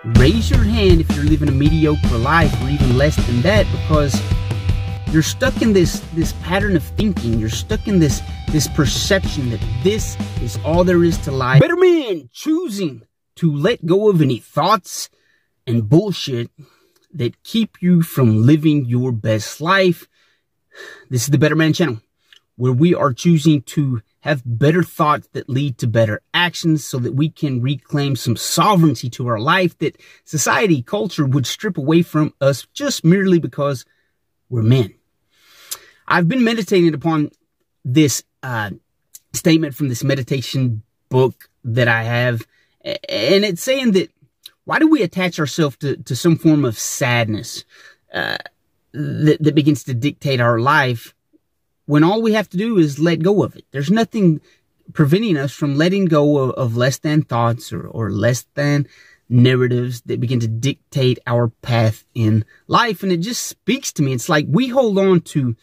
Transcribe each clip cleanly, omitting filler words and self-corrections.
Raise your hand if you're living a mediocre life or even less than that, because you're stuck in this pattern of thinking. You're stuck in this perception that this is all there is to life. Better man choosing to let go of any thoughts and bullshit that keep you from living your best life. This is the Better Man channel, where we are choosing to have better thoughts that lead to better actions so that we can reclaim some sovereignty to our life that society, culture would strip away from us just merely because we're men. I've been meditating upon this statement from this meditation book that I have, and it's saying that why do we attach ourselves to some form of sadness that begins to dictate our life when all we have to do is let go of it? There's nothing preventing us from letting go of less than thoughts or less than narratives that begin to dictate our path in life. And it just speaks to me. It's like we hold on to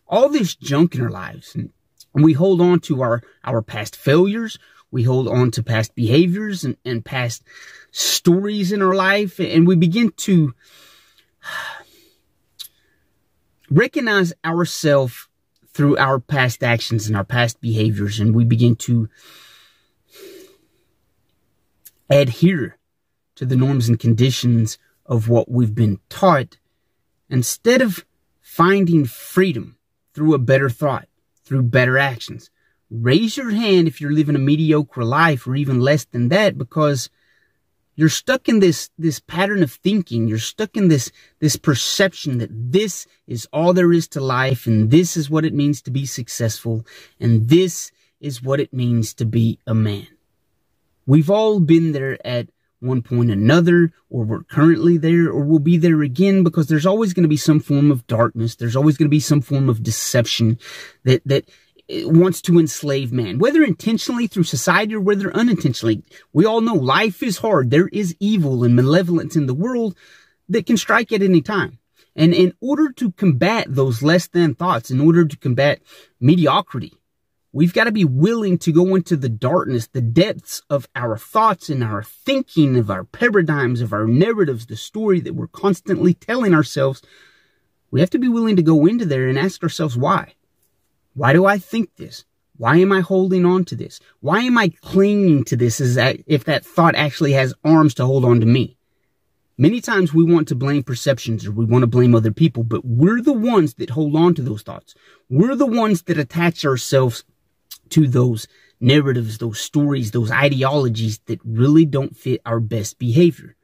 all this junk in our lives, and we hold on to our past failures. We hold on to past behaviors and past stories in our life, and we begin to recognize ourselves through our past actions and our past behaviors, and we begin to adhere to the norms and conditions of what we've been taught, instead of finding freedom through a better thought, through better actions. Raise your hand if you're living a mediocre life or even less than that, because you're stuck in this pattern of thinking. You're stuck in this perception that this is all there is to life, and this is what it means to be successful, and this is what it means to be a man. We've all been there at one point or another, or we're currently there, or we'll be there again, because there's always going to be some form of darkness. There's always going to be some form of deception that wants to enslave man, whether intentionally through society or whether unintentionally. We all know life is hard. There is evil and malevolence in the world that can strike at any time. And in order to combat those less than thoughts, in order to combat mediocrity, we've got to be willing to go into the darkness, the depths of our thoughts and our thinking, of our paradigms, of our narratives, the story that we're constantly telling ourselves. We have to be willing to go into there and ask ourselves why. Why do I think this? Why am I holding on to this? Why am I clinging to this as if that thought actually has arms to hold on to me? Many times we want to blame perceptions, or we want to blame other people, but we're the ones that hold on to those thoughts. We're the ones that attach ourselves to those narratives, those stories, those ideologies that really don't fit our best behavior.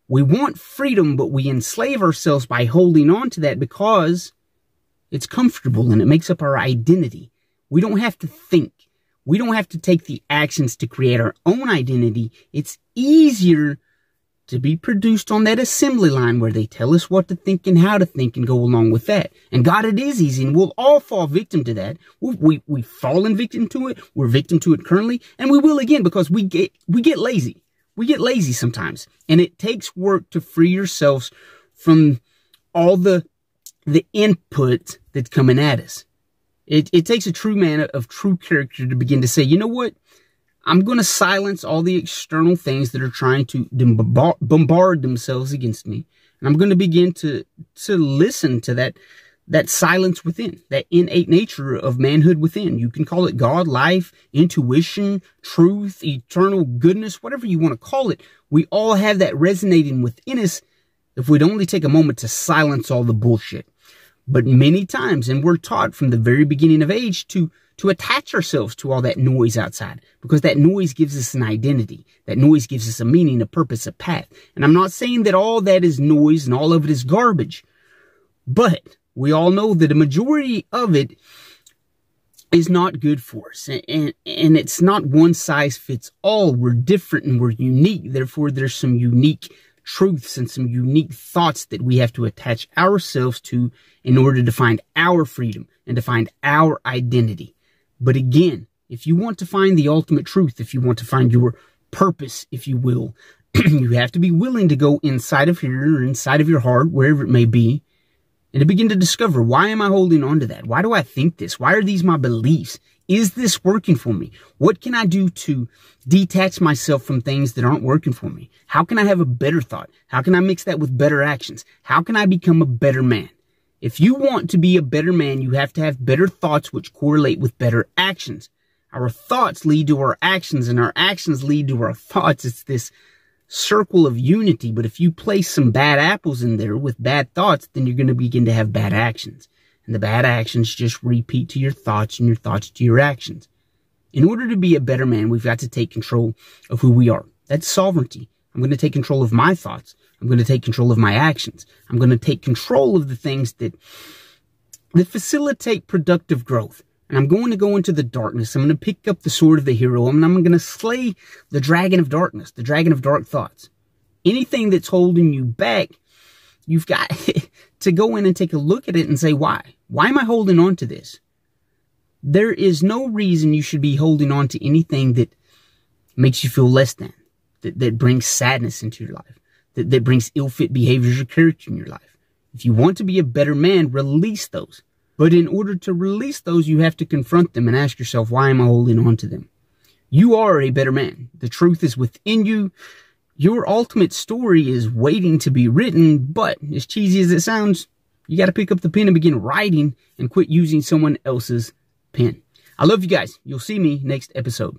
We want freedom, but we enslave ourselves by holding on to that because it's comfortable and it makes up our identity. We don't have to think. We don't have to take the actions to create our own identity. It's easier to be produced on that assembly line where they tell us what to think and how to think and go along with that. And God, it is easy, and we'll all fall victim to that. We've fallen victim to it. We're victim to it currently, and we will again, because we get lazy. We get lazy sometimes, and it takes work to free yourselves from all the input that's coming at us. It takes a true man of true character to begin to say, you know what? I'm going to silence all the external things that are trying to bombard themselves against me. And I'm going to begin to listen to that silence within, that innate nature of manhood within. You can call it God, life, intuition, truth, eternal goodness, whatever you want to call it. We all have that resonating within us if we'd only take a moment to silence all the bullshit. But many times, and we're taught from the very beginning of age to attach ourselves to all that noise outside, because that noise gives us an identity. That noise gives us a meaning, a purpose, a path. And I'm not saying that all that is noise and all of it is garbage, but we all know that a majority of it is not good for us. And it's not one size fits all. We're different and we're unique. Therefore, there's some unique truths and some unique thoughts that we have to attach ourselves to in order to find our freedom and to find our identity. But again, if you want to find the ultimate truth, if you want to find your purpose, if you will, you have to be willing to go inside of here or inside of your heart, wherever it may be, and to begin to discover, why am I holding on to that? Why do I think this? Why are these my beliefs? Is this working for me? What can I do to detach myself from things that aren't working for me? How can I have a better thought? How can I mix that with better actions? How can I become a better man? If you want to be a better man, you have to have better thoughts which correlate with better actions. Our thoughts lead to our actions, and our actions lead to our thoughts. It's this circle of unity. But if you place some bad apples in there with bad thoughts, then you're going to begin to have bad actions. And the bad actions just repeat to your thoughts and your thoughts to your actions. In order to be a better man, we've got to take control of who we are. That's sovereignty. I'm going to take control of my thoughts. I'm going to take control of my actions. I'm going to take control of the things that facilitate productive growth. And I'm going to go into the darkness. I'm going to pick up the sword of the hero, and I'm going to slay the dragon of darkness, the dragon of dark thoughts. Anything that's holding you back, you've got to go in and take a look at it and say, why? Why am I holding on to this? There is no reason you should be holding on to anything that makes you feel less than, that brings sadness into your life, that brings ill-fit behaviors or character in your life. If you want to be a better man, release those. But in order to release those, you have to confront them and ask yourself, why am I holding on to them? You are a better man. The truth is within you. Your ultimate story is waiting to be written, but as cheesy as it sounds, you got to pick up the pen and begin writing and quit using someone else's pen. I love you guys. You'll see me next episode.